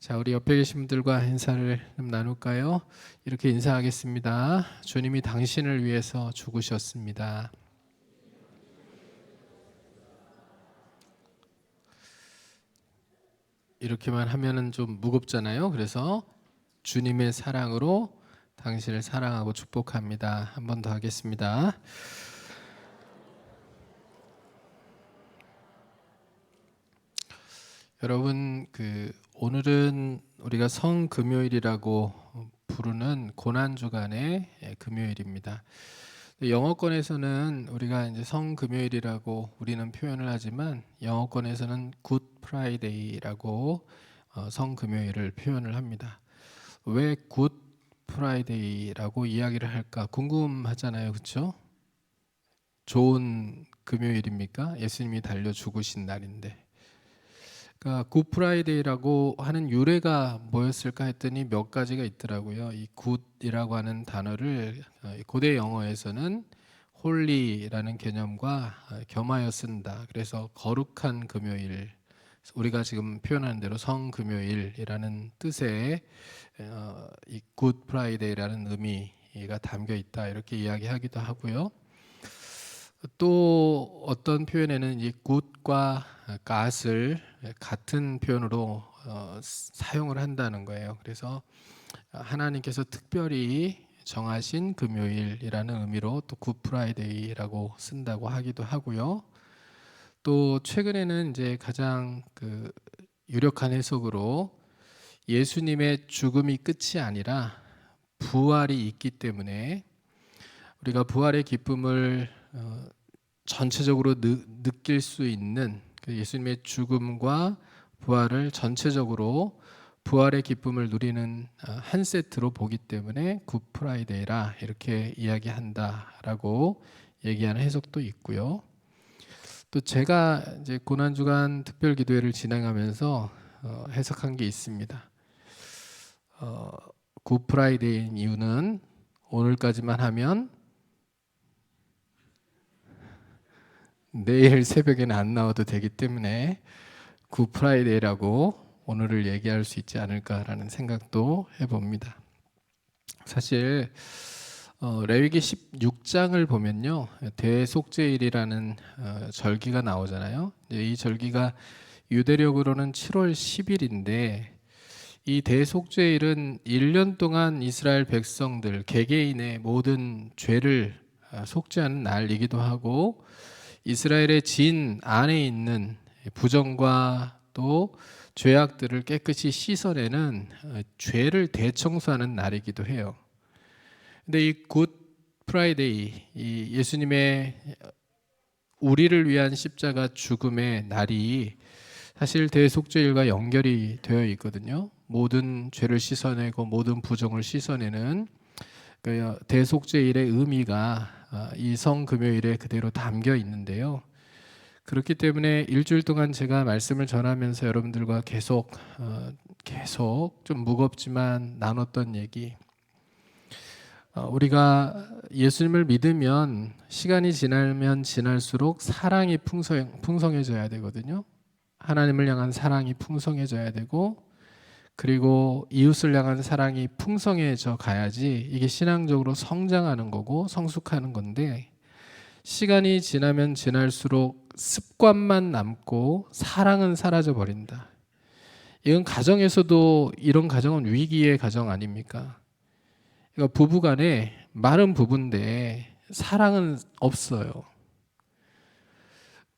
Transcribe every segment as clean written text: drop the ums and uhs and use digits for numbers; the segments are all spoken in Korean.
자, 우리 옆에 계신 분들과 인사를 좀 나눌까요? 이렇게 인사하겠습니다. 주님이 당신을 위해서 죽으셨습니다. 이렇게만 하면은 좀 무겁잖아요. 그래서 주님의 사랑으로 당신을 사랑하고 축복합니다. 한 번 더 하겠습니다. 여러분, 오늘은 우리가 성금요일이라고 부르는 고난주간의 금요일입니다. 영어권에서는 우리가 이제 성금요일이라고 우리는 표현을 하지만 영어권에서는 굿 프라이데이라고 성금요일을 표현을 합니다. 왜 굿 프라이데이라고 이야기를 할까 궁금하잖아요, 그렇죠? 좋은 금요일입니까? 예수님이 달려 죽으신 날인데. 그러니까 굿 프라이데이라고 하는 유래가 뭐였을까 했더니 몇 가지가 있더라고요. 이 굿이라고 하는 단어를 고대 영어에서는 홀리라는 개념과 겸하여 쓴다. 그래서 거룩한 금요일, 우리가 지금 표현하는 대로 성금요일이라는 뜻의 이 굿 프라이데이라는 의미가 담겨 있다. 이렇게 이야기하기도 하고요. 또 어떤 표현에는 이 굿과 갓을 같은 표현으로 사용을 한다는 거예요. 그래서 하나님께서 특별히 정하신 금요일이라는 의미로 또 굿 프라이데이라고 쓴다고 하기도 하고요. 또 최근에는 이제 가장 유력한 해석으로 예수님의 죽음이 끝이 아니라 부활이 있기 때문에 우리가 부활의 기쁨을 전체적으로 느낄 수 있는 예수님의 죽음과 부활을 전체적으로 부활의 기쁨을 누리는 한 세트로 보기 때문에 굿 프라이데이라 이렇게 이야기한다라고 얘기하는 해석도 있고요. 또 제가 이제 고난주간 특별기도회를 진행하면서 해석한 게 있습니다. 굿 프라이데이인 이유는 오늘까지만 하면 내일 새벽에는 안 나와도 되기 때문에 굿 프라이데이라고 오늘을 얘기할 수 있지 않을까라는 생각도 해봅니다. 사실 레위기 16장을 보면요, 대속죄일이라는 절기가 나오잖아요. 이 절기가 유대력으로는 7월 10일인데 이 대속죄일은 1년 동안 이스라엘 백성들 개개인의 모든 죄를 속죄하는 날이기도 하고 이스라엘의 진 안에 있는 부정과 또 죄악들을 깨끗이 씻어내는 죄를 대청소하는 날이기도 해요. 근데 이 굿 프라이데이, 이 예수님의 우리를 위한 십자가 죽음의 날이 사실 대속죄일과 연결이 되어 있거든요. 모든 죄를 씻어내고 모든 부정을 씻어내는 대속죄일의 의미가 이 성금요일에 그대로 담겨 있는데요. 그렇기 때문에 일주일 동안 제가 말씀을 전하면서 여러분들과 계속 좀 무겁지만 나눴던 얘기, 우리가 예수님을 믿으면 시간이 지나면 지날수록 사랑이 풍성해져야 되거든요. 하나님을 향한 사랑이 풍성해져야 되고 그리고 이웃을 향한 사랑이 풍성해져 가야지 이게 신앙적으로 성장하는 거고 성숙하는 건데, 시간이 지나면 지날수록 습관만 남고 사랑은 사라져 버린다. 이건 가정에서도 이런 가정은 위기의 가정 아닙니까? 그러니까 부부간에 말은 부부인데 사랑은 없어요.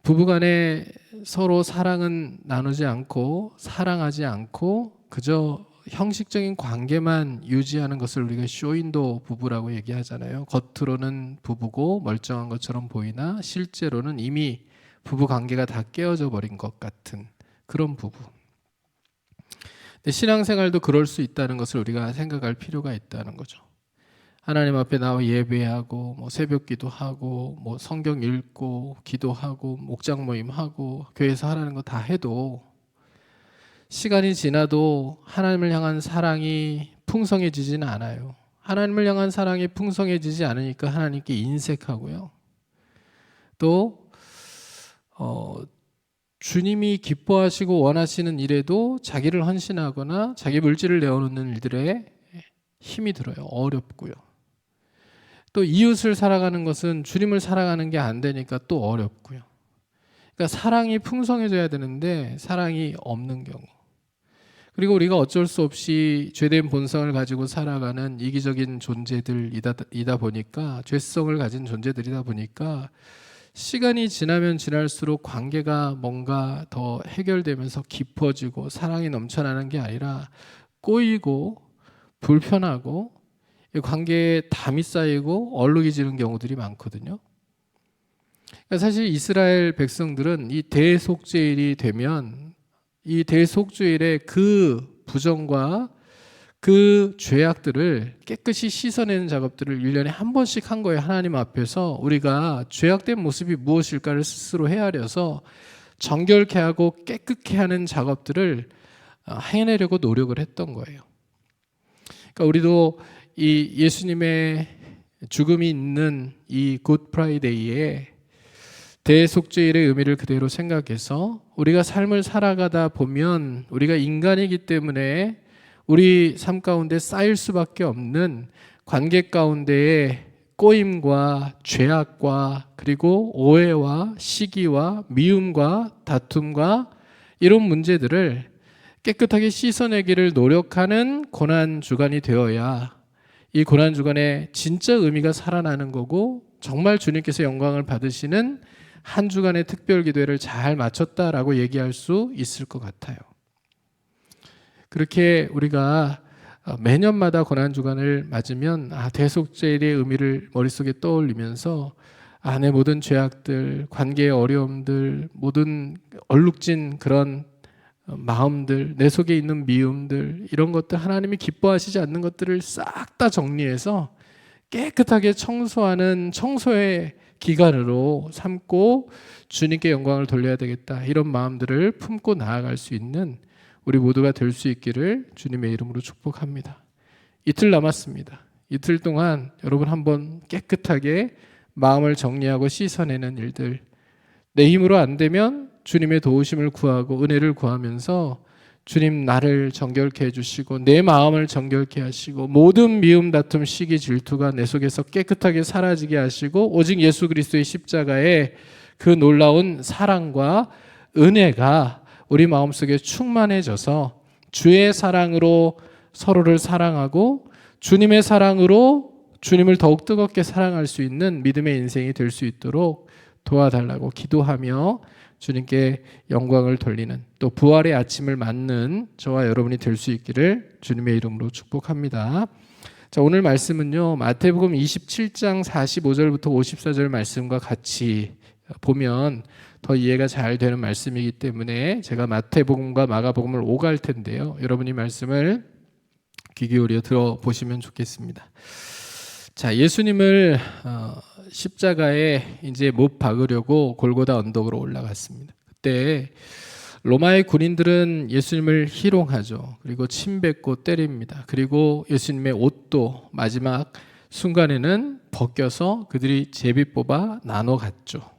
부부간에 서로 사랑은 나누지 않고 사랑하지 않고 그저 형식적인 관계만 유지하는 것을 우리가 쇼윈도 부부라고 얘기하잖아요. 겉으로는 부부고 멀쩡한 것처럼 보이나 실제로는 이미 부부 관계가 다 깨어져 버린 것 같은 그런 부부. 근데 신앙생활도 그럴 수 있다는 것을 우리가 생각할 필요가 있다는 거죠. 하나님 앞에 나와 예배하고 뭐 새벽 기도하고 뭐 성경 읽고 기도하고 목장 모임하고 교회에서 하라는 거 다 해도 시간이 지나도 하나님을 향한 사랑이 풍성해지지는 않아요. 하나님을 향한 사랑이 풍성해지지 않으니까 하나님께 인색하고요. 또 주님이 기뻐하시고 원하시는 일에도 자기를 헌신하거나 자기 물질을 내어놓는 일들에 힘이 들어요. 어렵고요. 또 이웃을 사랑하는 것은 주님을 사랑하는 게 안 되니까 또 어렵고요. 그러니까 사랑이 풍성해져야 되는데 사랑이 없는 경우. 그리고 우리가 어쩔 수 없이 죄된 본성을 가지고 살아가는 이기적인 존재들이다 보니까, 죄성을 가진 존재들이다 보니까 시간이 지나면 지날수록 관계가 뭔가 더 해결되면서 깊어지고 사랑이 넘쳐나는 게 아니라 꼬이고 불편하고 관계에 담이 쌓이고 얼룩이 지는 경우들이 많거든요. 그러니까 사실 이스라엘 백성들은 이 대속죄일이 되면 이 대속죄일의 그 부정과 그 죄악들을 깨끗이 씻어내는 작업들을 1년에 한 번씩 한 거예요. 하나님 앞에서 우리가 죄악된 모습이 무엇일까를 스스로 헤아려서 정결케 하고 깨끗게 하는 작업들을 해내려고 노력을 했던 거예요. 그러니까 우리도 이 예수님의 죽음이 있는 이 굿 프라이데이에 대속죄일의 의미를 그대로 생각해서 우리가 삶을 살아가다 보면 우리가 인간이기 때문에 우리 삶 가운데 쌓일 수밖에 없는 관계 가운데의 꼬임과 죄악과 그리고 오해와 시기와 미움과 다툼과 이런 문제들을 깨끗하게 씻어내기를 노력하는 고난주간이 되어야 이 고난주간의 진짜 의미가 살아나는 거고 정말 주님께서 영광을 받으시는 한 주간의 특별기도회를 잘 마쳤다라고 얘기할 수 있을 것 같아요. 그렇게 우리가 매년마다 고난주간을 맞으면 대속죄일의 의미를 머릿속에 떠올리면서 내 모든 죄악들, 관계의 어려움들, 모든 얼룩진 그런 마음들, 내 속에 있는 미움들, 이런 것들, 하나님이 기뻐하시지 않는 것들을 싹 다 정리해서 깨끗하게 청소하는 청소의 기간으로 삼고 주님께 영광을 돌려야 되겠다, 이런 마음들을 품고 나아갈 수 있는 우리 모두가 될 수 있기를 주님의 이름으로 축복합니다. 이틀 남았습니다. 이틀 동안 여러분 한번 깨끗하게 마음을 정리하고 씻어내는 일들, 내 힘으로 안 되면 주님의 도우심을 구하고 은혜를 구하면서 주님 나를 정결케 해주시고 내 마음을 정결케 하시고 모든 미움, 다툼, 시기, 질투가 내 속에서 깨끗하게 사라지게 하시고 오직 예수 그리스도의 십자가의 그 놀라운 사랑과 은혜가 우리 마음속에 충만해져서 주의 사랑으로 서로를 사랑하고 주님의 사랑으로 주님을 더욱 뜨겁게 사랑할 수 있는 믿음의 인생이 될 수 있도록 도와달라고 기도하며 주님께 영광을 돌리는, 또 부활의 아침을 맞는 저와 여러분이 될 수 있기를 주님의 이름으로 축복합니다. 자, 오늘 말씀은요, 마태복음 27장 45절부터 54절 말씀과 같이 보면 더 이해가 잘 되는 말씀이기 때문에 제가 마태복음과 마가복음을 오갈 텐데요, 여러분이 말씀을 귀 기울여 들어보시면 좋겠습니다. 자, 예수님을 십자가에 이제 못 박으려고 골고다 언덕으로 올라갔습니다. 그때 로마의 군인들은 예수님을 희롱하죠. 그리고 침뱉고 때립니다. 그리고 예수님의 옷도 마지막 순간에는 벗겨서 그들이 제비 뽑아 나눠 갔죠.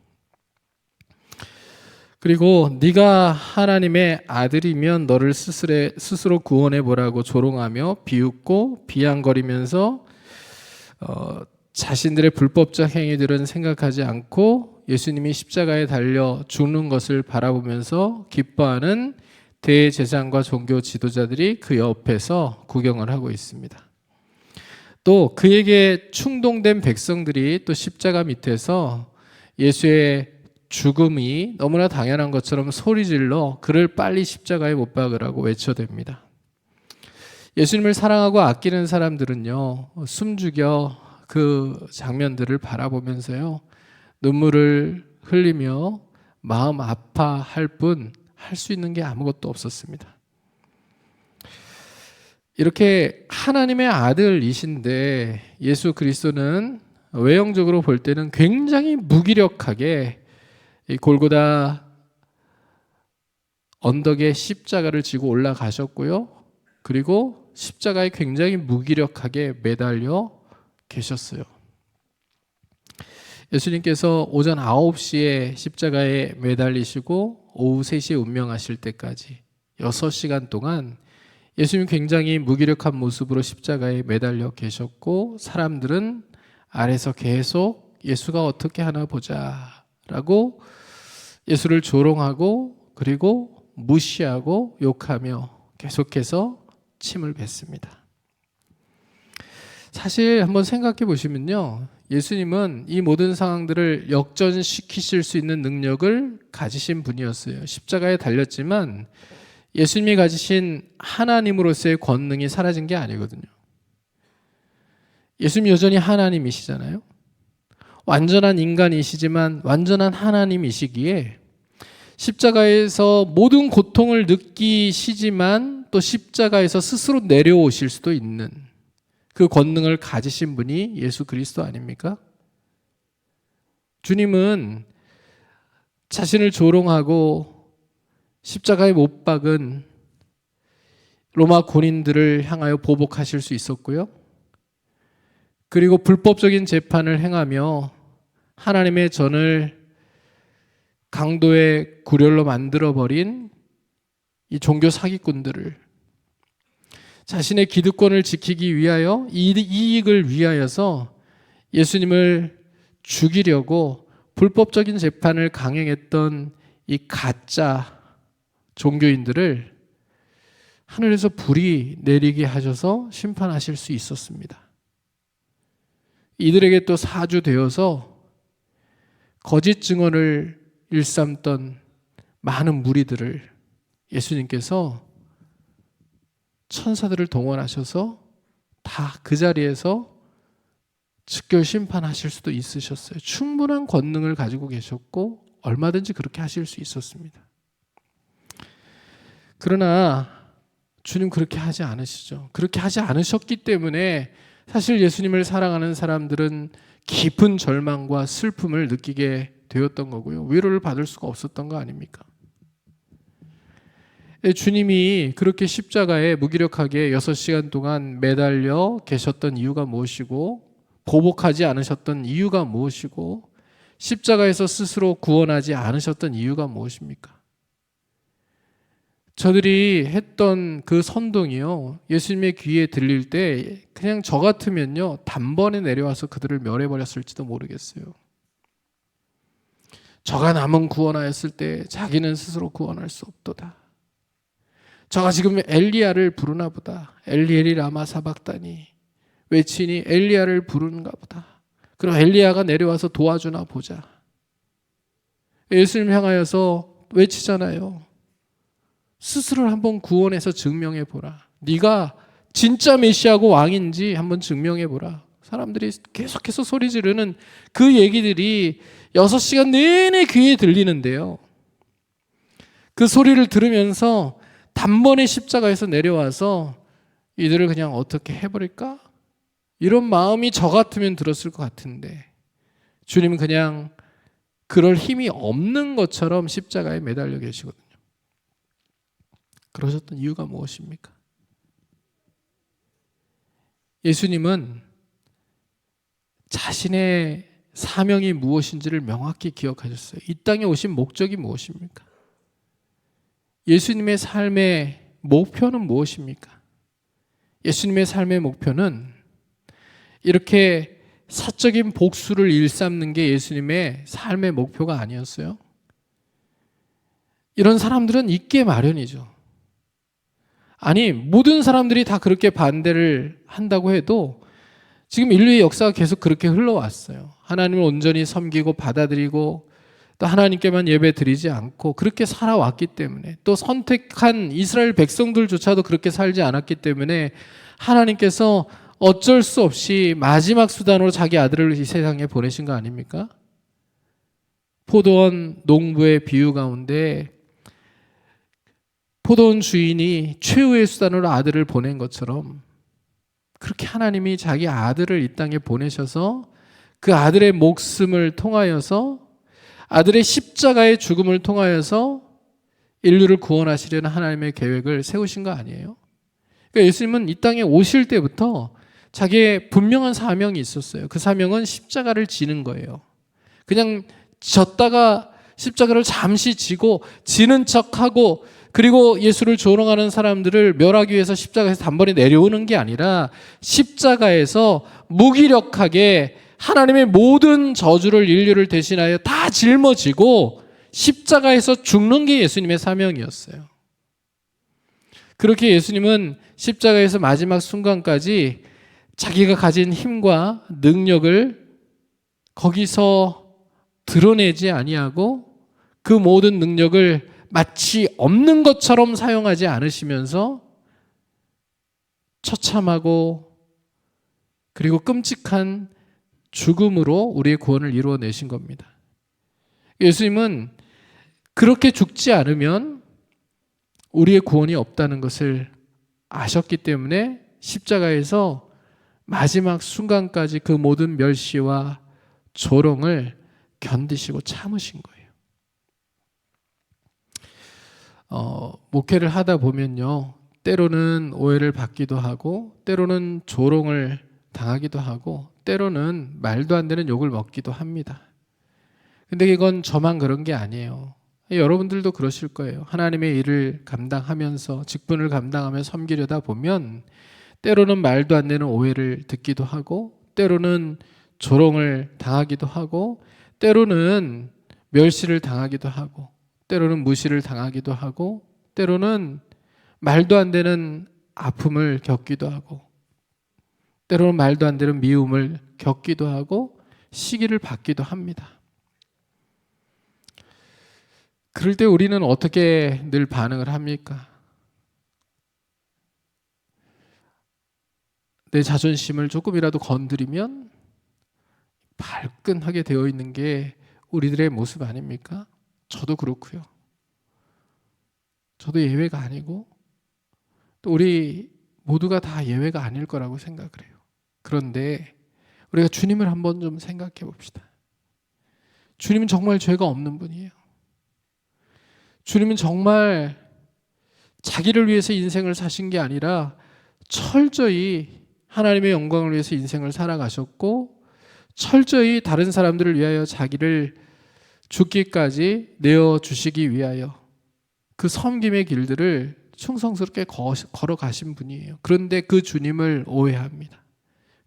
그리고 네가 하나님의 아들이면 너를 스스로 구원해 보라고 조롱하며 비웃고 비양거리면서 자신들의 불법적 행위들은 생각하지 않고 예수님이 십자가에 달려 죽는 것을 바라보면서 기뻐하는 대제사장과 종교 지도자들이 그 옆에서 구경을 하고 있습니다. 또 그에게 충동된 백성들이 또 십자가 밑에서 예수의 죽음이 너무나 당연한 것처럼 소리질러 그를 빨리 십자가에 못 박으라고 외쳐댑니다. 예수님을 사랑하고 아끼는 사람들은요, 숨죽여 그 장면들을 바라보면서요, 눈물을 흘리며 마음 아파할 뿐 할 수 있는 게 아무것도 없었습니다. 이렇게 하나님의 아들이신데 예수 그리스도는 외형적으로 볼 때는 굉장히 무기력하게 이 골고다 언덕에 십자가를 지고 올라가셨고요, 그리고 십자가에 굉장히 무기력하게 매달려 계셨어요. 예수님께서 오전 9시에 십자가에 매달리시고 오후 3시에 운명하실 때까지 6시간 동안 예수님이 굉장히 무기력한 모습으로 십자가에 매달려 계셨고, 사람들은 아래서 계속 예수가 어떻게 하나 보자 라고 예수를 조롱하고, 그리고 무시하고 욕하며 계속해서 침을 뱉습니다. 사실 한번 생각해 보시면요, 예수님은 이 모든 상황들을 역전시키실 수 있는 능력을 가지신 분이었어요. 십자가에 달렸지만 예수님이 가지신 하나님으로서의 권능이 사라진 게 아니거든요. 예수님 여전히 하나님이시잖아요. 완전한 인간이시지만 완전한 하나님이시기에 십자가에서 모든 고통을 느끼시지만 또 십자가에서 스스로 내려오실 수도 있는 그 권능을 가지신 분이 예수 그리스도 아닙니까? 주님은 자신을 조롱하고 십자가에 못 박은 로마 군인들을 향하여 보복하실 수 있었고요. 그리고 불법적인 재판을 행하며 하나님의 전을 강도의 굴혈로 만들어버린 이 종교 사기꾼들을 자신의 기득권을 지키기 위하여, 이익을 위하여서 예수님을 죽이려고 불법적인 재판을 강행했던 이 가짜 종교인들을 하늘에서 불이 내리게 하셔서 심판하실 수 있었습니다. 이들에게 또 사주되어서 거짓 증언을 일삼던 많은 무리들을 예수님께서 천사들을 동원하셔서 다 그 자리에서 즉결 심판하실 수도 있으셨어요. 충분한 권능을 가지고 계셨고 얼마든지 그렇게 하실 수 있었습니다. 그러나 주님 그렇게 하지 않으시죠. 그렇게 하지 않으셨기 때문에 사실 예수님을 사랑하는 사람들은 깊은 절망과 슬픔을 느끼게 되었던 거고요. 위로를 받을 수가 없었던 거 아닙니까? 주님이 그렇게 십자가에 무기력하게 6시간 동안 매달려 계셨던 이유가 무엇이고, 보복하지 않으셨던 이유가 무엇이고, 십자가에서 스스로 구원하지 않으셨던 이유가 무엇입니까? 저들이 했던 그 선동이요, 예수님의 귀에 들릴 때 그냥 저 같으면요 단번에 내려와서 그들을 멸해버렸을지도 모르겠어요. 저가 남은 구원하였을 때 자기는 스스로 구원할 수 없도다. 저가 지금 엘리야를 부르나 보다. 엘리엘이 라마 사박다니 외치니 엘리야를 부르는가 보다. 그럼 엘리야가 내려와서 도와주나 보자. 예수님 향하여서 외치잖아요. 스스로를 한번 구원해서 증명해 보라. 네가 진짜 메시아고 왕인지 한번 증명해 보라. 사람들이 계속해서 소리 지르는 그 얘기들이 6시간 내내 귀에 들리는데요. 그 소리를 들으면서 단번에 십자가에서 내려와서 이들을 그냥 어떻게 해버릴까? 이런 마음이 저 같으면 들었을 것 같은데 주님은 그냥 그럴 힘이 없는 것처럼 십자가에 매달려 계시거든요. 그러셨던 이유가 무엇입니까? 예수님은 자신의 사명이 무엇인지를 명확히 기억하셨어요. 이 땅에 오신 목적이 무엇입니까? 예수님의 삶의 목표는 무엇입니까? 예수님의 삶의 목표는 이렇게 사적인 복수를 일삼는 게 예수님의 삶의 목표가 아니었어요. 이런 사람들은 있게 마련이죠. 아니, 모든 사람들이 다 그렇게 반대를 한다고 해도 지금 인류의 역사가 계속 그렇게 흘러왔어요. 하나님을 온전히 섬기고 받아들이고 또 하나님께만 예배 드리지 않고 그렇게 살아왔기 때문에, 또 선택한 이스라엘 백성들조차도 그렇게 살지 않았기 때문에 하나님께서 어쩔 수 없이 마지막 수단으로 자기 아들을 이 세상에 보내신 거 아닙니까? 포도원 농부의 비유 가운데 포도원 주인이 최후의 수단으로 아들을 보낸 것처럼 그렇게 하나님이 자기 아들을 이 땅에 보내셔서 그 아들의 목숨을 통하여서, 아들의 십자가의 죽음을 통하여서 인류를 구원하시려는 하나님의 계획을 세우신 거 아니에요? 그러니까 예수님은 이 땅에 오실 때부터 자기의 분명한 사명이 있었어요. 그 사명은 십자가를 지는 거예요. 그냥 졌다가 십자가를 잠시 지고 지는 척하고 그리고 예수를 조롱하는 사람들을 멸하기 위해서 십자가에서 단번에 내려오는 게 아니라 십자가에서 무기력하게 하나님의 모든 저주를 인류를 대신하여 다 짊어지고 십자가에서 죽는 게 예수님의 사명이었어요. 그렇게 예수님은 십자가에서 마지막 순간까지 자기가 가진 힘과 능력을 거기서 드러내지 아니하고 그 모든 능력을 마치 없는 것처럼 사용하지 않으시면서 처참하고 그리고 끔찍한 죽음으로 우리의 구원을 이루어내신 겁니다. 예수님은 그렇게 죽지 않으면 우리의 구원이 없다는 것을 아셨기 때문에 십자가에서 마지막 순간까지 그 모든 멸시와 조롱을 견디시고 참으신 거예요. 목회를 하다 보면요, 때로는 오해를 받기도 하고 때로는 조롱을 당하기도 하고 때로는 말도 안 되는 욕을 먹기도 합니다. 근데 이건 저만 그런 게 아니에요. 여러분들도 그러실 거예요. 하나님의 일을 감당하면서 직분을 감당하며 섬기려다 보면 때로는 말도 안 되는 오해를 듣기도 하고 때로는 조롱을 당하기도 하고 때로는 멸시를 당하기도 하고 때로는 무시를 당하기도 하고 때로는 말도 안 되는 아픔을 겪기도 하고 때로는 말도 안 되는 미움을 겪기도 하고 시기를 받기도 합니다. 그럴 때 우리는 어떻게 늘 반응을 합니까? 내 자존심을 조금이라도 건드리면 발끈하게 되어 있는 게 우리들의 모습 아닙니까? 저도 그렇고요. 저도 예외가 아니고 또 우리 모두가 다 예외가 아닐 거라고 생각을 해요. 그런데 우리가 주님을 한번 좀 생각해 봅시다. 주님은 정말 죄가 없는 분이에요. 주님은 정말 자기를 위해서 인생을 사신 게 아니라 철저히 하나님의 영광을 위해서 인생을 살아가셨고 철저히 다른 사람들을 위하여 자기를 죽기까지 내어주시기 위하여 그 섬김의 길들을 충성스럽게 걸어가신 분이에요. 그런데 그 주님을 오해합니다.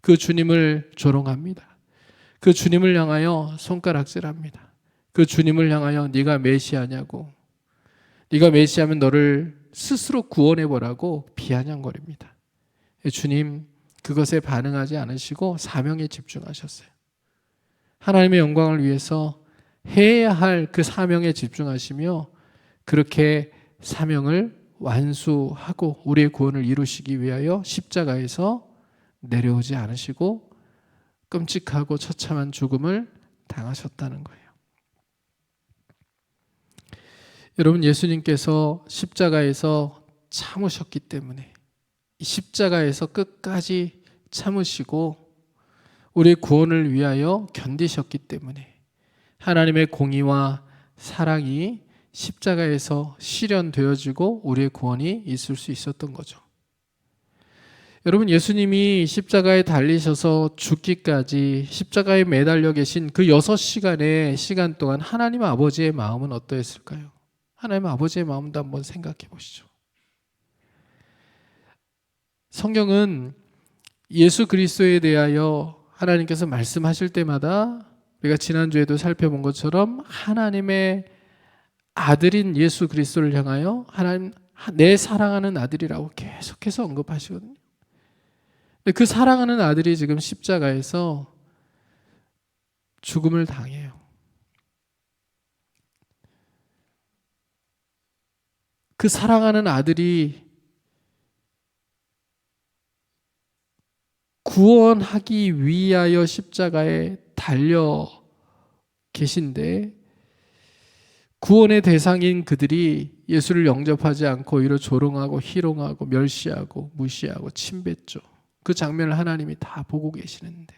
그 주님을 조롱합니다. 그 주님을 향하여 손가락질합니다. 그 주님을 향하여 네가 메시아냐고, 네가 메시아면 너를 스스로 구원해보라고 비아냥거립니다. 주님 그것에 반응하지 않으시고 사명에 집중하셨어요. 하나님의 영광을 위해서 해야 할 그 사명에 집중하시며 그렇게 사명을 완수하고 우리의 구원을 이루시기 위하여 십자가에서 내려오지 않으시고 끔찍하고 처참한 죽음을 당하셨다는 거예요. 여러분, 예수님께서 십자가에서 참으셨기 때문에 이 십자가에서 끝까지 참으시고 우리의 구원을 위하여 견디셨기 때문에 하나님의 공의와 사랑이 십자가에서 실현되어지고 우리의 구원이 있을 수 있었던 거죠. 여러분, 예수님이 십자가에 달리셔서 죽기까지 십자가에 매달려 계신 그 6시간의 시간 동안 하나님 아버지의 마음은 어떠했을까요? 하나님 아버지의 마음도 한번 생각해 보시죠. 성경은 예수 그리스도에 대하여 하나님께서 말씀하실 때마다 우리가 지난주에도 살펴본 것처럼 하나님의 아들인 예수 그리스도를 향하여 하나님 내 사랑하는 아들이라고 계속해서 언급하시거든요. 근데 그 사랑하는 아들이 지금 십자가에서 죽음을 당해요. 그 사랑하는 아들이 구원하기 위하여 십자가에 달려 계신데 구원의 대상인 그들이 예수를 영접하지 않고 오히려 조롱하고 희롱하고 멸시하고 무시하고 침뱉죠. 그 장면을 하나님이 다 보고 계시는데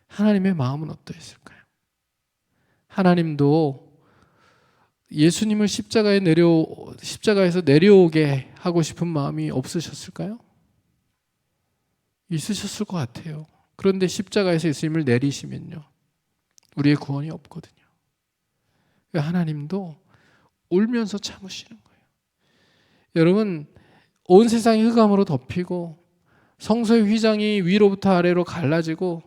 하나님의 마음은 어떠했을까요? 하나님도 예수님을 십자가에서 내려오게 하고 싶은 마음이 없으셨을까요? 있으셨을 것 같아요. 그런데 십자가에서 예수님을 내리시면요, 우리의 구원이 없거든요. 하나님도 울면서 참으시는 거예요. 여러분, 온 세상이 흑암으로 덮이고 성소의 휘장이 위로부터 아래로 갈라지고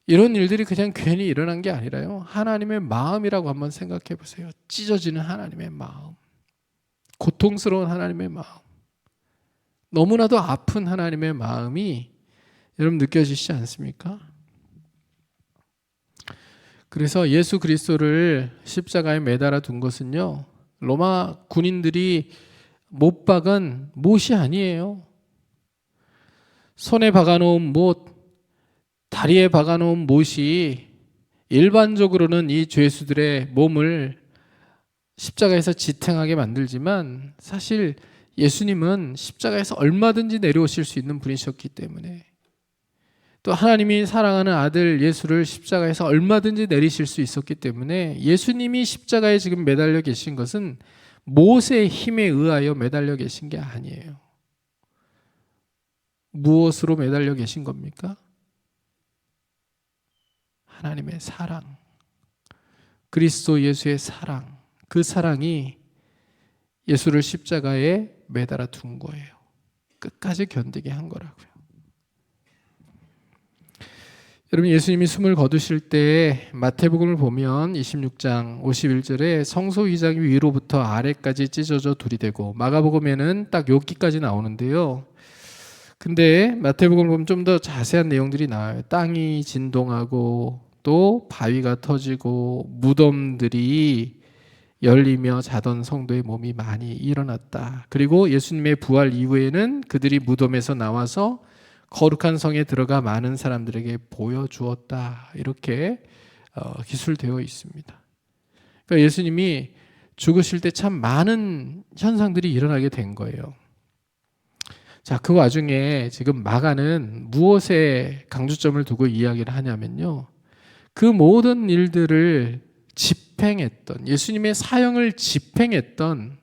이런 일들이 그냥 괜히 일어난 게 아니라요, 하나님의 마음이라고 한번 생각해 보세요. 찢어지는 하나님의 마음, 고통스러운 하나님의 마음, 너무나도 아픈 하나님의 마음이 여러분 느껴지시지 않습니까? 그래서 예수 그리스도를 십자가에 매달아 둔 것은요, 로마 군인들이 못 박은 못이 아니에요. 손에 박아놓은 못, 다리에 박아놓은 못이 일반적으로는 이 죄수들의 몸을 십자가에서 지탱하게 만들지만, 사실 예수님은 십자가에서 얼마든지 내려오실 수 있는 분이셨기 때문에, 또 하나님이 사랑하는 아들 예수를 십자가에서 얼마든지 내리실 수 있었기 때문에, 예수님이 십자가에 지금 매달려 계신 것은 못의 힘에 의하여 매달려 계신 게 아니에요. 무엇으로 매달려 계신 겁니까? 하나님의 사랑, 그리스도 예수의 사랑, 그 사랑이 예수를 십자가에 매달아 둔 거예요. 끝까지 견디게 한 거라고요. 여러분, 예수님이 숨을 거두실 때 마태복음을 보면 26장 51절에 성소 휘장이 위로부터 아래까지 찢어져 둘이 되고, 마가복음에는 딱 여기까지 나오는데요. 근데 마태복음을 보면 좀 더 자세한 내용들이 나와요. 땅이 진동하고 또 바위가 터지고 무덤들이 열리며 자던 성도의 몸이 많이 일어났다. 그리고 예수님의 부활 이후에는 그들이 무덤에서 나와서 거룩한 성에 들어가 많은 사람들에게 보여주었다. 이렇게 기술되어 있습니다. 그러니까 예수님이 죽으실 때 참 많은 현상들이 일어나게 된 거예요. 자, 그 와중에 지금 마가는 무엇에 강조점을 두고 이야기를 하냐면요, 그 모든 일들을 집행했던, 예수님의 사형을 집행했던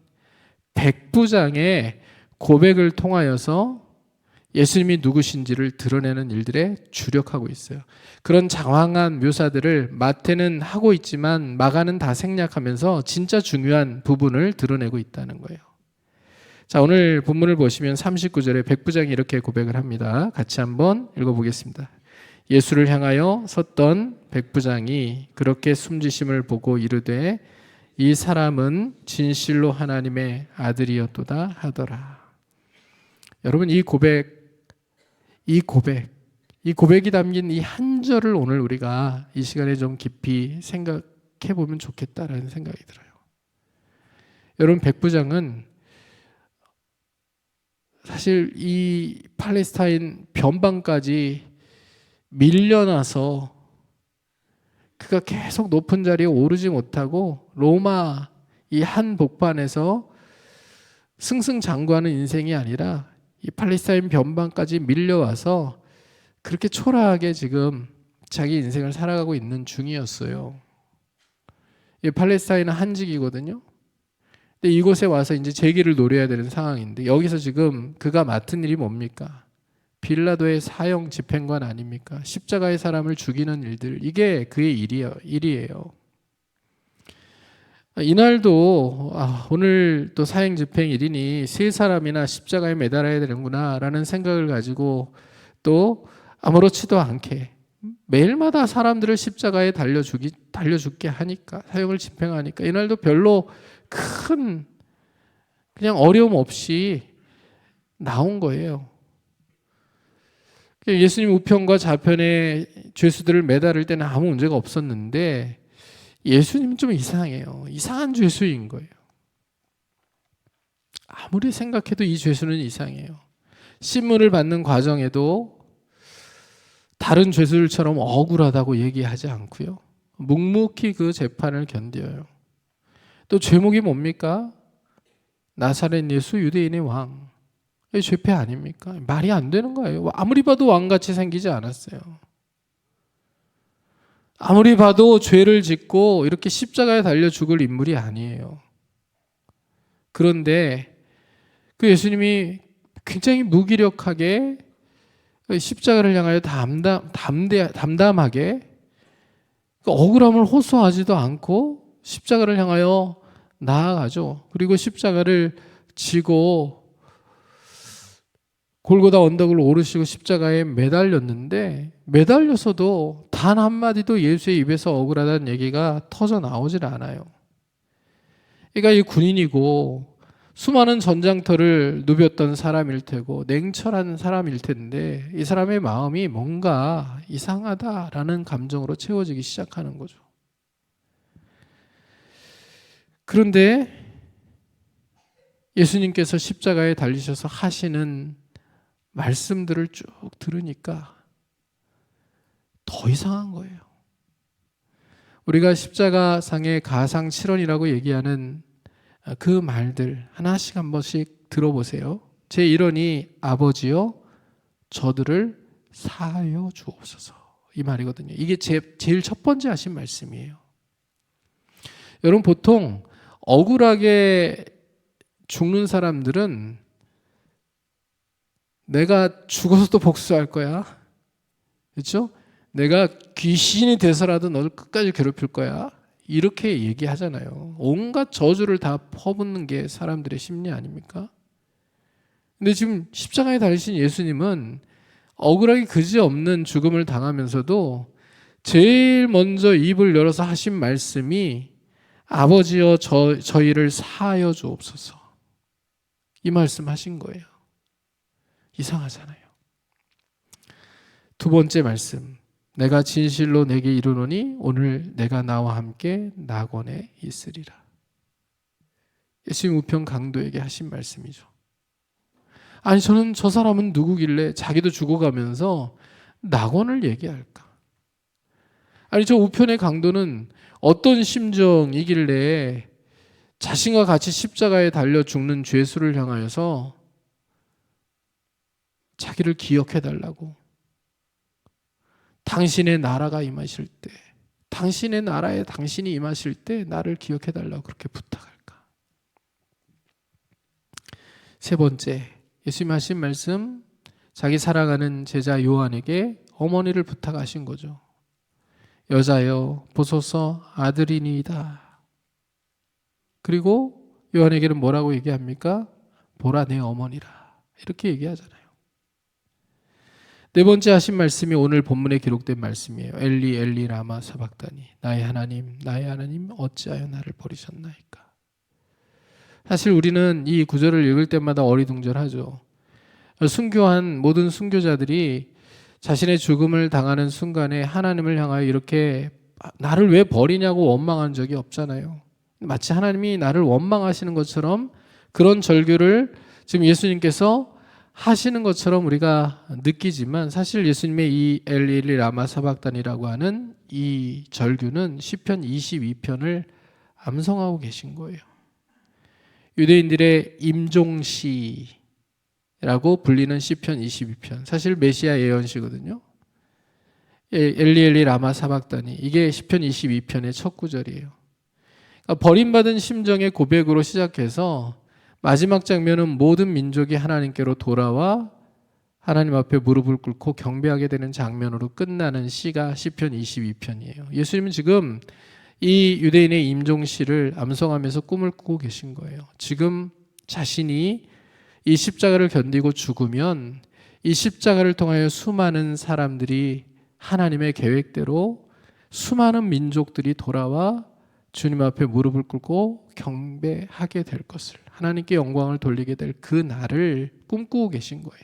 백부장의 고백을 통하여서 예수님이 누구신지를 드러내는 일들에 주력하고 있어요. 그런 장황한 묘사들을 마태는 하고 있지만 마가는 다 생략하면서 진짜 중요한 부분을 드러내고 있다는 거예요. 자, 오늘 본문을 보시면 39절에 백부장이 이렇게 고백을 합니다. 같이 한번 읽어보겠습니다. 예수를 향하여 섰던 백부장이 그렇게 숨지심을 보고 이르되 이 사람은 진실로 하나님의 아들이었도다 하더라. 여러분, 이 고백이 담긴 이 한 절을 오늘 우리가 이 시간에 좀 깊이 생각해 보면 좋겠다라는 생각이 들어요. 여러분, 백부장은 사실 이 팔레스타인 변방까지 밀려나서 그가 계속 높은 자리에 오르지 못하고 로마 이 한 복판에서 승승장구하는 인생이 아니라 이 팔레스타인 변방까지 밀려와서 그렇게 초라하게 지금 자기 인생을 살아가고 있는 중이었어요. 이 팔레스타인은 한직이거든요. 근데 이곳에 와서 이제 재기를 노려야 되는 상황인데, 여기서 지금 그가 맡은 일이 뭡니까? 빌라도의 사형 집행관 아닙니까? 십자가의 사람을 죽이는 일들, 이게 그의 일이에요. 이날도 오늘 또 사형 집행일이니 세 사람이나 십자가에 매달아야 되는구나 라는 생각을 가지고 또 아무렇지도 않게 매일마다 사람들을 십자가에 달려 죽게 하니까, 사형을 집행하니까 이날도 별로 큰 그냥 어려움 없이 나온 거예요. 예수님 우편과 좌편에 죄수들을 매달을 때는 아무 문제가 없었는데, 예수님은 좀 이상해요. 이상한 죄수인 거예요. 아무리 생각해도 이 죄수는 이상해요. 신문을 받는 과정에도 다른 죄수들처럼 억울하다고 얘기하지 않고요, 묵묵히 그 재판을 견뎌요. 또 죄목이 뭡니까? 나사렛 예수 유대인의 왕. 죄패 아닙니까? 말이 안 되는 거예요. 아무리 봐도 왕같이 생기지 않았어요. 아무리 봐도 죄를 짓고 이렇게 십자가에 달려 죽을 인물이 아니에요. 그런데 그 예수님이 굉장히 무기력하게 십자가를 향하여 담담하게 억울함을 호소하지도 않고 십자가를 향하여 나아가죠. 그리고 십자가를 지고 골고다 언덕을 오르시고 십자가에 매달렸는데, 매달려서도 단 한마디도 예수의 입에서 억울하다는 얘기가 터져 나오질 않아요. 그러니까 이 군인이고 수많은 전장터를 누볐던 사람일 테고 냉철한 사람일 텐데, 이 사람의 마음이 뭔가 이상하다라는 감정으로 채워지기 시작하는 거죠. 그런데 예수님께서 십자가에 달리셔서 하시는 말씀들을 쭉 들으니까 더 이상한 거예요. 우리가 십자가상의 가상칠언이라고 얘기하는 그 말들 하나씩 한 번씩 들어보세요. 제1언이 아버지여 저들을 사하여 주옵소서, 이 말이거든요. 이게 제일 첫 번째 하신 말씀이에요. 여러분, 보통 억울하게 죽는 사람들은 내가 죽어서도 복수할 거야, 그렇죠? 내가 귀신이 돼서라도 너를 끝까지 괴롭힐 거야, 이렇게 얘기하잖아요. 온갖 저주를 다 퍼붓는 게 사람들의 심리 아닙니까? 근데 지금 십자가에 달리신 예수님은 억울하게 그지없는 죽음을 당하면서도 제일 먼저 입을 열어서 하신 말씀이 아버지여 저희를 사하여 주옵소서, 이 말씀 하신 거예요. 이상하잖아요. 두 번째 말씀, 내가 진실로 내게 이르노니 오늘 내가 나와 함께 낙원에 있으리라. 예수님 우편 강도에게 하신 말씀이죠. 아니, 저는 저 사람은 누구길래 자기도 죽어가면서 낙원을 얘기할까? 아니, 저 우편의 강도는 어떤 심정이길래 자신과 같이 십자가에 달려 죽는 죄수를 향하여서 자기를 기억해달라고, 당신의 나라가 임하실 때, 당신의 나라에 당신이 임하실 때 나를 기억해달라고 그렇게 부탁할까? 세 번째, 예수님 하신 말씀, 자기 사랑하는 제자 요한에게 어머니를 부탁하신 거죠. 여자여 보소서 아들이니이다. 그리고 요한에게는 뭐라고 얘기합니까? 보라 내 어머니라, 이렇게 얘기하잖아요. 네 번째 하신 말씀이 오늘 본문에 기록된 말씀이에요. 엘리 엘리 라마 사박다니, 나의 하나님 어찌하여 나를 버리셨나이까. 사실 우리는 이 구절을 읽을 때마다 어리둥절하죠. 순교한 모든 순교자들이 자신의 죽음을 당하는 순간에 하나님을 향하여 이렇게 나를 왜 버리냐고 원망한 적이 없잖아요. 마치 하나님이 나를 원망하시는 것처럼 그런 절규를 지금 예수님께서 하시는 것처럼 우리가 느끼지만, 사실 예수님의 이 엘리 라마 사박단이라고 하는 이 절규는 시편 22편을 암송하고 계신 거예요. 유대인들의 임종시라고 불리는 시편 22편, 사실 메시아 예언시거든요. 엘리 엘리 라마 사박단이, 이게 시편 22편의 첫 구절이에요. 그러니까 버림받은 심정의 고백으로 시작해서 마지막 장면은 모든 민족이 하나님께로 돌아와 하나님 앞에 무릎을 꿇고 경배하게 되는 장면으로 끝나는 시가 시편 22편이에요. 예수님은 지금 이 유대인의 임종시를 암송하면서 꿈을 꾸고 계신 거예요. 지금 자신이 이 십자가를 견디고 죽으면 이 십자가를 통하여 수많은 사람들이 하나님의 계획대로 수많은 민족들이 돌아와 주님 앞에 무릎을 꿇고 경배하게 될 것을, 하나님께 영광을 돌리게 될 그 날을 꿈꾸고 계신 거예요.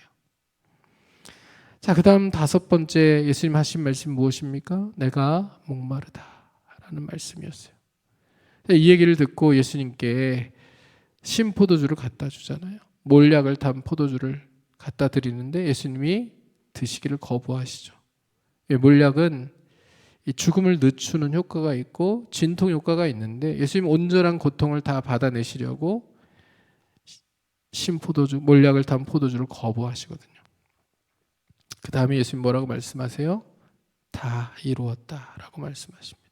자, 그 다음 다섯 번째 예수님 하신 말씀 무엇입니까? 내가 목마르다 라는 말씀이었어요. 이 얘기를 듣고 예수님께 신포도주를 갖다 주잖아요. 몰약을 담은 포도주를 갖다 드리는데 예수님이 드시기를 거부하시죠. 몰약은 이 죽음을 늦추는 효과가 있고 진통 효과가 있는데, 예수님 온전한 고통을 다 받아내시려고 신포도주, 몰약을 담은 포도주를 거부하시거든요. 그 다음에 예수님 뭐라고 말씀하세요? 다 이루었다라고 말씀하십니다.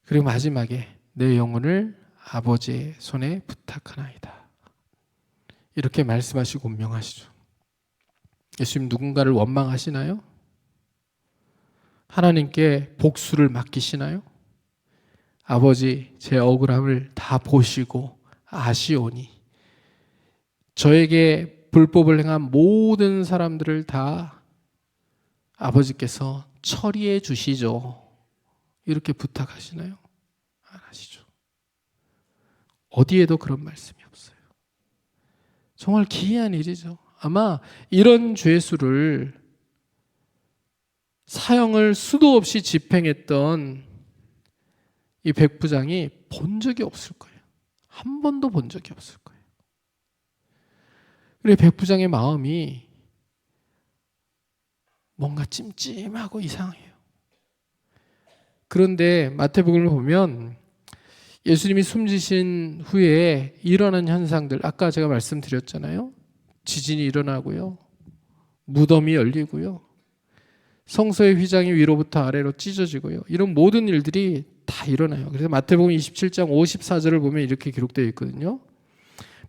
그리고 마지막에 내 영혼을 아버지의 손에 부탁하나이다, 이렇게 말씀하시고 운명하시죠. 예수님 누군가를 원망하시나요? 하나님께 복수를 맡기시나요? 아버지 제 억울함을 다 보시고 아시오니 저에게 불법을 행한 모든 사람들을 다 아버지께서 처리해 주시죠. 이렇게 부탁하시나요? 안 하시죠. 어디에도 그런 말씀이 없어요. 정말 기이한 일이죠. 아마 이런 죄수를 사형을 수도 없이 집행했던 이 백부장이 본 적이 없을 거예요. 한 번도 본 적이 없을 거예요. 그래 백부장의 마음이 뭔가 찜찜하고 이상해요. 그런데 마태복음을 보면 예수님이 숨지신 후에 일어난 현상들, 아까 제가 말씀드렸잖아요. 지진이 일어나고요. 무덤이 열리고요. 성소의 휘장이 위로부터 아래로 찢어지고요. 이런 모든 일들이 다 일어나요. 그래서 마태복음 27장 54절을 보면 이렇게 기록되어 있거든요.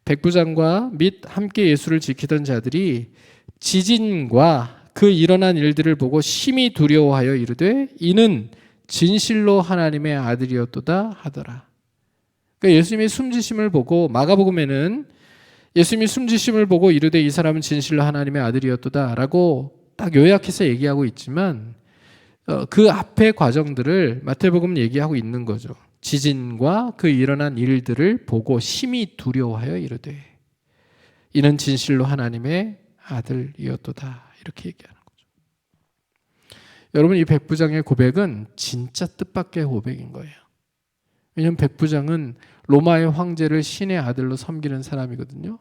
백부장과 및 함께 예수를 지키던 자들이 지진과 그 일어난 일들을 보고 심히 두려워하여 이르되 이는 진실로 하나님의 아들이었도다 하더라. 그러니까 예수님의 숨지심을 보고 마가복음에는 예수님이 숨지심을 보고 이르되 이 사람은 진실로 하나님의 아들이었도다 라고 딱 요약해서 얘기하고 있지만 그 앞의 과정들을 마태복음은 얘기하고 있는 거죠. 지진과 그 일어난 일들을 보고 심히 두려워하여 이르되 이는 진실로 하나님의 아들이었도다 이렇게 얘기하는 거죠. 여러분 이 백부장의 고백은 진짜 뜻밖의 고백인 거예요. 왜냐하면 백부장은 로마의 황제를 신의 아들로 섬기는 사람이거든요.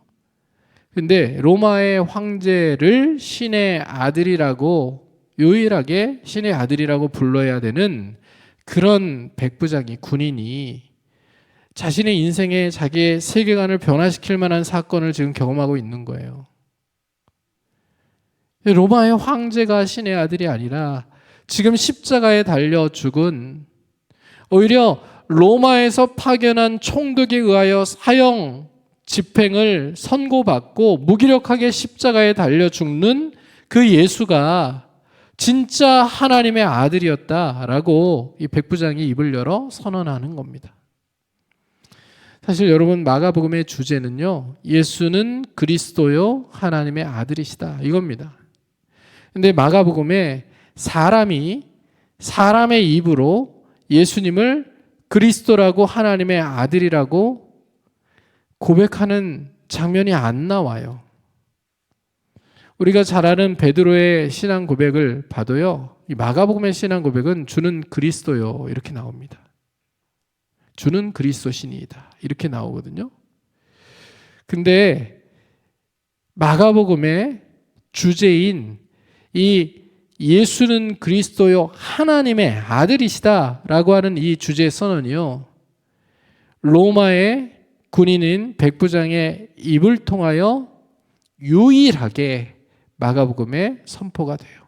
근데 로마의 황제를 신의 아들이라고 유일하게 신의 아들이라고 불러야 되는 그런 백부장이 군인이 자신의 인생에 자기의 세계관을 변화시킬 만한 사건을 지금 경험하고 있는 거예요. 로마의 황제가 신의 아들이 아니라 지금 십자가에 달려 죽은 오히려 로마에서 파견한 총독에 의하여 사형 집행을 선고받고 무기력하게 십자가에 달려 죽는 그 예수가 진짜 하나님의 아들이었다라고 이 백부장이 입을 열어 선언하는 겁니다. 사실 여러분 마가복음의 주제는요. 예수는 그리스도요 하나님의 아들이시다 이겁니다. 근데 마가복음에 사람이 사람의 입으로 예수님을 그리스도라고 하나님의 아들이라고 고백하는 장면이 안 나와요. 우리가 잘 아는 베드로의 신앙 고백을 봐도요. 이 마가복음의 신앙 고백은 주는 그리스도요 이렇게 나옵니다. 주는 그리스도시니이다 이렇게 나오거든요. 근데 마가복음의 주제인 이 예수는 그리스도요 하나님의 아들이시다라고 하는 이 주제 선언이요. 로마의 군인인 백부장의 입을 통하여 유일하게 마가복음에 선포가 돼요.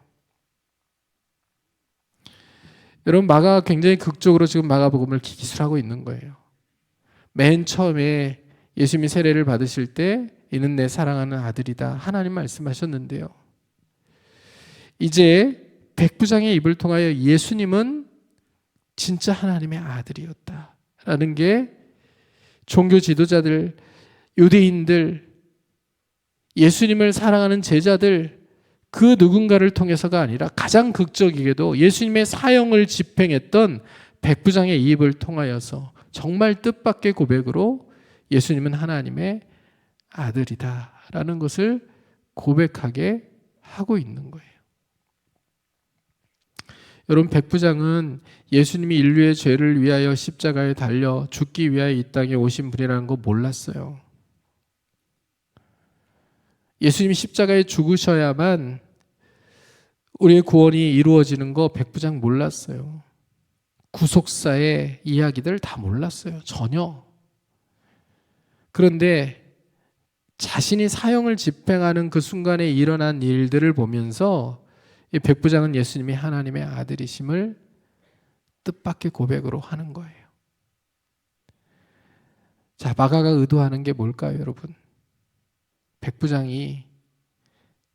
여러분 마가가 굉장히 극적으로 지금 마가복음을 기술하고 있는 거예요. 맨 처음에 예수님이 세례를 받으실 때 이는 내 사랑하는 아들이다 하나님 말씀하셨는데요. 이제 백부장의 입을 통하여 예수님은 진짜 하나님의 아들이었다라는 게 종교 지도자들, 유대인들, 예수님을 사랑하는 제자들 그 누군가를 통해서가 아니라 가장 극적이게도 예수님의 사형을 집행했던 백부장의 입을 통하여서 정말 뜻밖의 고백으로 예수님은 하나님의 아들이다라는 것을 고백하게 하고 있는 거예요. 여러분 백부장은 예수님이 인류의 죄를 위하여 십자가에 달려 죽기 위하여 이 땅에 오신 분이라는 거 몰랐어요. 예수님이 십자가에 죽으셔야만 우리의 구원이 이루어지는 거 백부장 몰랐어요. 구속사의 이야기들 다 몰랐어요. 전혀. 그런데 자신이 사형을 집행하는 그 순간에 일어난 일들을 보면서 이 백부장은 예수님이 하나님의 아들이심을 뜻밖의 고백으로 하는 거예요. 자, 마가가 의도하는 게 뭘까요, 여러분? 백부장이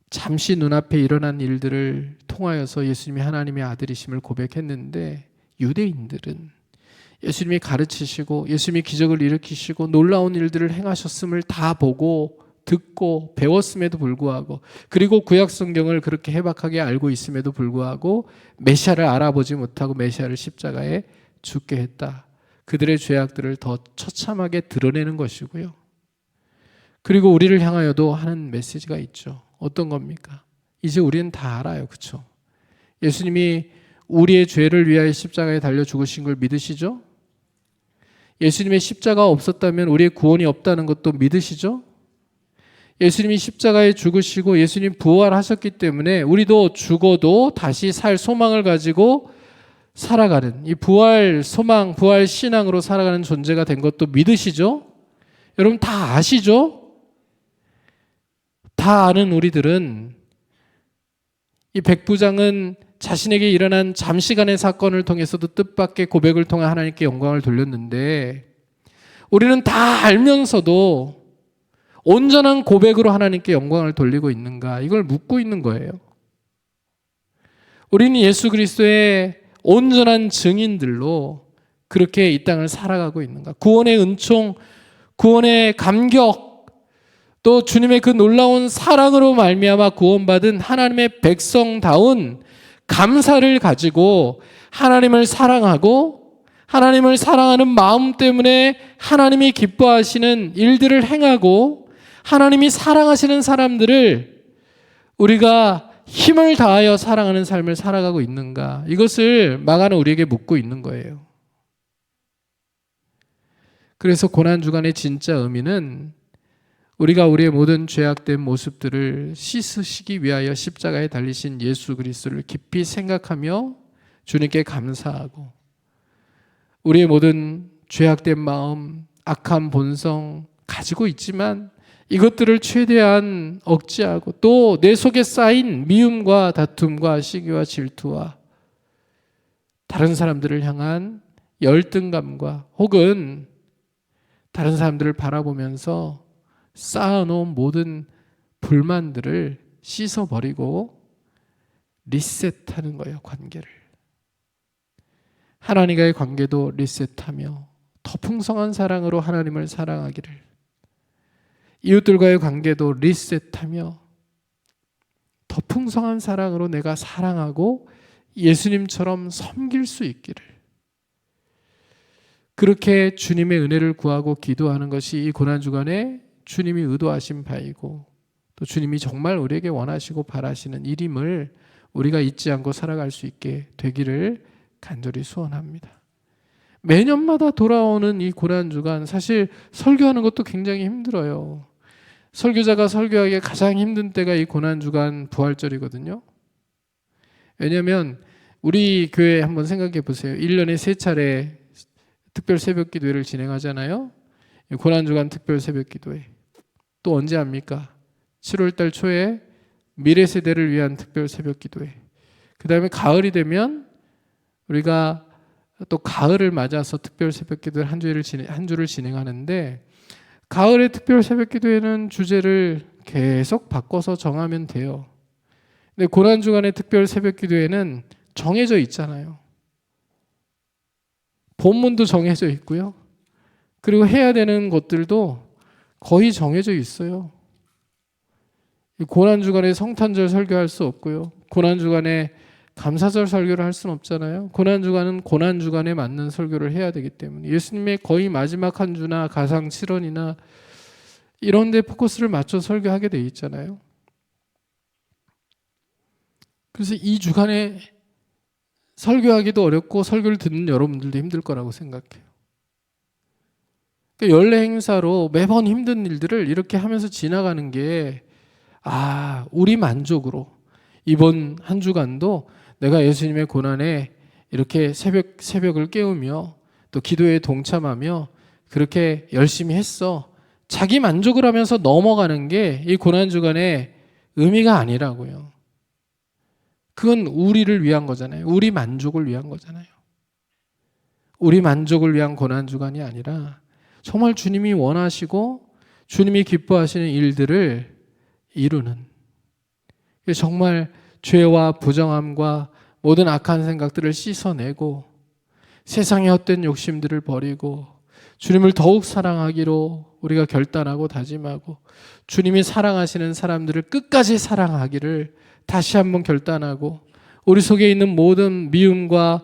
잠시 눈앞에 일어난 일들을 통하여서 예수님이 하나님의 아들이심을 고백했는데 유대인들은 예수님이 가르치시고 예수님이 기적을 일으키시고 놀라운 일들을 행하셨음을 다 보고 듣고 배웠음에도 불구하고, 그리고 구약 성경을 그렇게 해박하게 알고 있음에도 불구하고 메시아를 알아보지 못하고 메시아를 십자가에 죽게 했다. 그들의 죄악들을 더 처참하게 드러내는 것이고요. 그리고 우리를 향하여도 하는 메시지가 있죠. 어떤 겁니까? 이제 우리는 다 알아요. 그렇죠? 예수님이 우리의 죄를 위하여 십자가에 달려 죽으신 걸 믿으시죠? 예수님의 십자가 없었다면 우리의 구원이 없다는 것도 믿으시죠? 예수님이 십자가에 죽으시고 예수님 부활하셨기 때문에 우리도 죽어도 다시 살 소망을 가지고 살아가는, 이 부활 소망, 부활 신앙으로 살아가는 존재가 된 것도 믿으시죠? 여러분 다 아시죠? 다 아는 우리들은 이 백부장은 자신에게 일어난 잠시간의 사건을 통해서도 뜻밖의 고백을 통해 하나님께 영광을 돌렸는데, 우리는 다 알면서도 온전한 고백으로 하나님께 영광을 돌리고 있는가, 이걸 묻고 있는 거예요. 우리는 예수 그리스도의 온전한 증인들로 그렇게 이 땅을 살아가고 있는가? 구원의 은총, 구원의 감격, 또 주님의 그 놀라운 사랑으로 말미암아 구원받은 하나님의 백성다운 감사를 가지고 하나님을 사랑하고 하나님을 사랑하는 마음 때문에 하나님이 기뻐하시는 일들을 행하고 하나님이 사랑하시는 사람들을 우리가 힘을 다하여 사랑하는 삶을 살아가고 있는가? 이것을 마가는 우리에게 묻고 있는 거예요. 그래서 고난주간의 진짜 의미는 우리가 우리의 모든 죄악된 모습들을 씻으시기 위하여 십자가에 달리신 예수 그리스도를 깊이 생각하며 주님께 감사하고, 우리의 모든 죄악된 마음, 악한 본성 가지고 있지만 이것들을 최대한 억제하고, 또 내 속에 쌓인 미움과 다툼과 시기와 질투와 다른 사람들을 향한 열등감과 혹은 다른 사람들을 바라보면서 쌓아놓은 모든 불만들을 씻어버리고 리셋하는 거예요. 관계를. 하나님과의 관계도 리셋하며 더 풍성한 사랑으로 하나님을 사랑하기를, 이웃들과의 관계도 리셋하며 더 풍성한 사랑으로 내가 사랑하고 예수님처럼 섬길 수 있기를, 그렇게 주님의 은혜를 구하고 기도하는 것이 이 고난주간에 주님이 의도하신 바이고, 또 주님이 정말 우리에게 원하시고 바라시는 일임을 우리가 잊지 않고 살아갈 수 있게 되기를 간절히 소원합니다. 매년마다 돌아오는 이 고난주간, 사실 설교하는 것도 굉장히 힘들어요. 설교자가 설교하기에 가장 힘든 때가 이 고난주간 부활절이거든요. 왜냐하면 우리 교회 한번 생각해 보세요. 1년에 3차례 특별 새벽 기도회를 진행하잖아요. 고난주간 특별 새벽 기도회. 또 언제 합니까? 7월달 초에 미래 세대를 위한 특별 새벽 기도회. 그 다음에 가을이 되면 우리가 또 가을을 맞아서 특별 새벽 기도를 한 주를 진행하는데, 가을의 특별 새벽 기도회는 주제를 계속 바꿔서 정하면 돼요. 근데 고난주간의 특별 새벽 기도회는 정해져 있잖아요. 본문도 정해져 있고요. 그리고 해야 되는 것들도 거의 정해져 있어요. 고난주간에 성탄절 설교할 수 없고요. 고난주간에 감사절 설교를 할 수는 없잖아요. 고난주간은 고난주간에 맞는 설교를 해야 되기 때문에 예수님의 거의 마지막 한 주나 가상 7원이나 이런 데 포커스를 맞춰 설교하게 돼 있잖아요. 그래서 이 주간에 설교하기도 어렵고 설교를 듣는 여러분들도 힘들 거라고 생각해요. 그러니까 연례 행사로 매번 힘든 일들을 이렇게 하면서 지나가는 게, 우리 만족으로 이번 한 주간도 내가 예수님의 고난에 이렇게 새벽을 깨우며 또 기도에 동참하며 그렇게 열심히 했어, 자기 만족을 하면서 넘어가는 게 이 고난주간의 의미가 아니라고요. 그건 우리를 위한 거잖아요. 우리 만족을 위한 거잖아요. 우리 만족을 위한 고난주간이 아니라 정말 주님이 원하시고 주님이 기뻐하시는 일들을 이루는, 정말 죄와 부정함과 모든 악한 생각들을 씻어내고 세상의 헛된 욕심들을 버리고 주님을 더욱 사랑하기로 우리가 결단하고 다짐하고 주님이 사랑하시는 사람들을 끝까지 사랑하기를 다시 한번 결단하고 우리 속에 있는 모든 미움과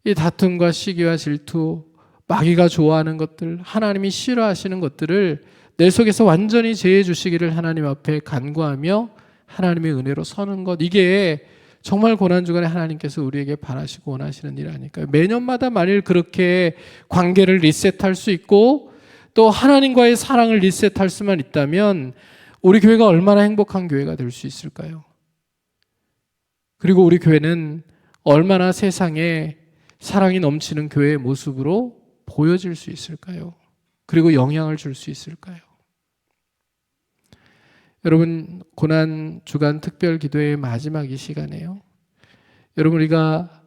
이 다툼과 시기와 질투, 마귀가 좋아하는 것들, 하나님이 싫어하시는 것들을 내 속에서 완전히 제해 주시기를 하나님 앞에 간구하며 하나님의 은혜로 서는 것, 이게 정말 고난주간에 하나님께서 우리에게 바라시고 원하시는 일 아닐까요? 매년마다 만일 그렇게 관계를 리셋할 수 있고 또 하나님과의 사랑을 리셋할 수만 있다면 우리 교회가 얼마나 행복한 교회가 될 수 있을까요? 그리고 우리 교회는 얼마나 세상에 사랑이 넘치는 교회의 모습으로 보여질 수 있을까요? 그리고 영향을 줄 수 있을까요? 여러분, 고난 주간 특별 기도의 마지막 이 시간이에요. 여러분, 우리가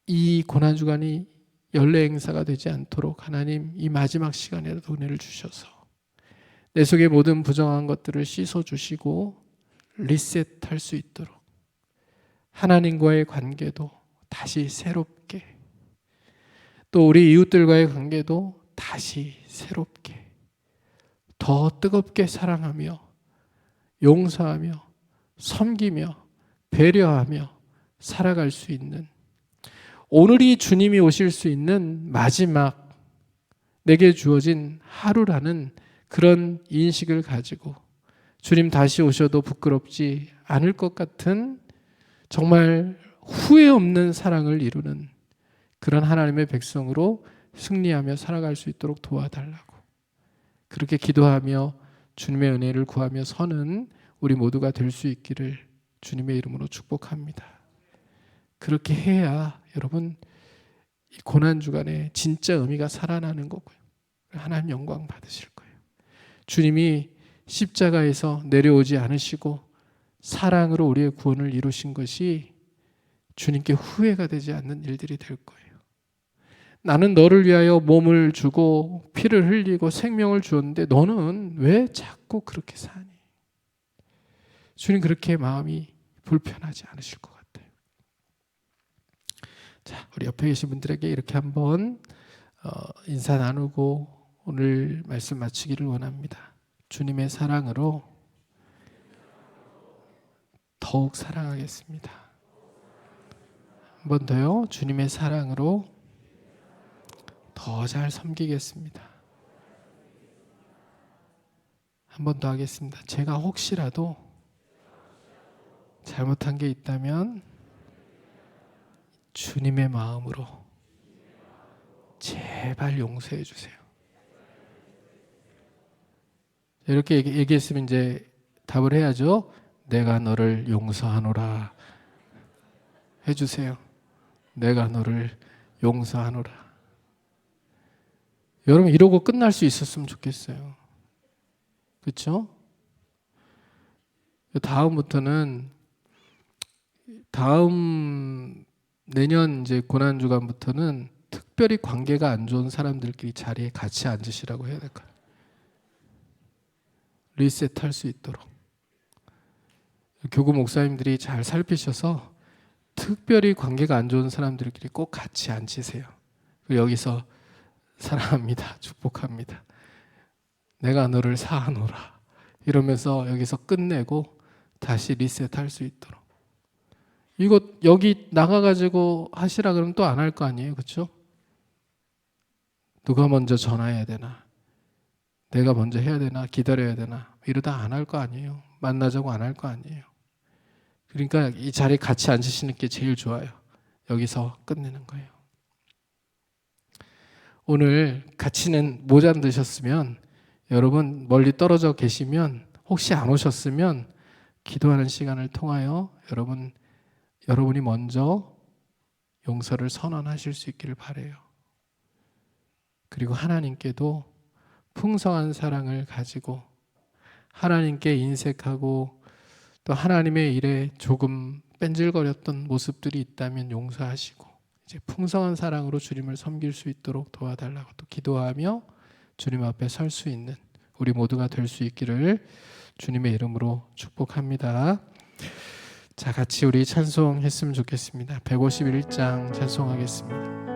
이 고난 주간이 연례 행사가 되지 않도록 하나님 이 마지막 시간에도 은혜를 주셔서 내 속의 모든 부정한 것들을 씻어 주시고 리셋할 수 있도록 하나님과의 관계도 다시 새롭게, 또 우리 이웃들과의 관계도 다시 새롭게 더 뜨겁게 사랑하며 용서하며 섬기며 배려하며 살아갈 수 있는, 오늘이 주님이 오실 수 있는 마지막 내게 주어진 하루라는 그런 인식을 가지고 주님 다시 오셔도 부끄럽지 않을 것 같은 정말 후회 없는 사랑을 이루는 그런 하나님의 백성으로 승리하며 살아갈 수 있도록 도와달라고, 그렇게 기도하며 주님의 은혜를 구하며 서는 우리 모두가 될 수 있기를 주님의 이름으로 축복합니다. 그렇게 해야 여러분 이 고난주간에 진짜 의미가 살아나는 거고요. 하나님 영광 받으실 거예요. 주님이 십자가에서 내려오지 않으시고 사랑으로 우리의 구원을 이루신 것이 주님께 후회가 되지 않는 일들이 될 거예요. 나는 너를 위하여 몸을 주고 피를 흘리고 생명을 주었는데 너는 왜 자꾸 그렇게 사니? 주님 그렇게 마음이 불편하지 않으실 것 같아요. 자, 우리 옆에 계신 분들에게 이렇게 한번 인사 나누고 오늘 말씀 마치기를 원합니다. 주님의 사랑으로 더욱 사랑하겠습니다. 한 번 더요. 주님의 사랑으로 더 잘 섬기겠습니다. 한 번 더 하겠습니다. 제가 혹시라도 잘못한 게 있다면 주님의 마음으로 제발 용서해 주세요. 이렇게 얘기했으면 이제 답을 해야죠. 내가 너를 용서하노라. 해주세요. 내가 너를 용서하노라. 여러분 이러고 끝날 수 있었으면 좋겠어요. 그렇죠? 다음부터는 내년 이제 고난 주간부터는 특별히 관계가 안 좋은 사람들끼리 자리에 같이 앉으시라고 해야 될까요? 리셋할 수 있도록 교구 목사님들이 잘 살피셔서 특별히 관계가 안 좋은 사람들끼리 꼭 같이 앉으세요. 여기서 사랑합니다. 축복합니다. 내가 너를 사하노라. 이러면서 여기서 끝내고 다시 리셋할 수 있도록. 이거 여기 나가가지고 하시라 그러면 또 안 할 거 아니에요. 그렇죠? 누가 먼저 전화해야 되나? 내가 먼저 해야 되나? 기다려야 되나? 이러다 안 할 거 아니에요. 만나자고 안 할 거 아니에요. 그러니까 이 자리에 같이 앉으시는 게 제일 좋아요. 여기서 끝내는 거예요. 오늘 같이는 못 앉으셨으면 여러분 멀리 떨어져 계시면 혹시 안 오셨으면 기도하는 시간을 통하여 여러분이 먼저 용서를 선언하실 수 있기를 바라요. 그리고 하나님께도 풍성한 사랑을 가지고 하나님께 인색하고 또 하나님의 일에 조금 뺀질거렸던 모습들이 있다면 용서하시고 이제 풍성한 사랑으로 주님을 섬길 수 있도록 도와달라고 또 기도하며 주님 앞에 설 수 있는 우리 모두가 될 수 있기를 주님의 이름으로 축복합니다. 자, 같이 우리 찬송했으면 좋겠습니다. 151장 찬송하겠습니다.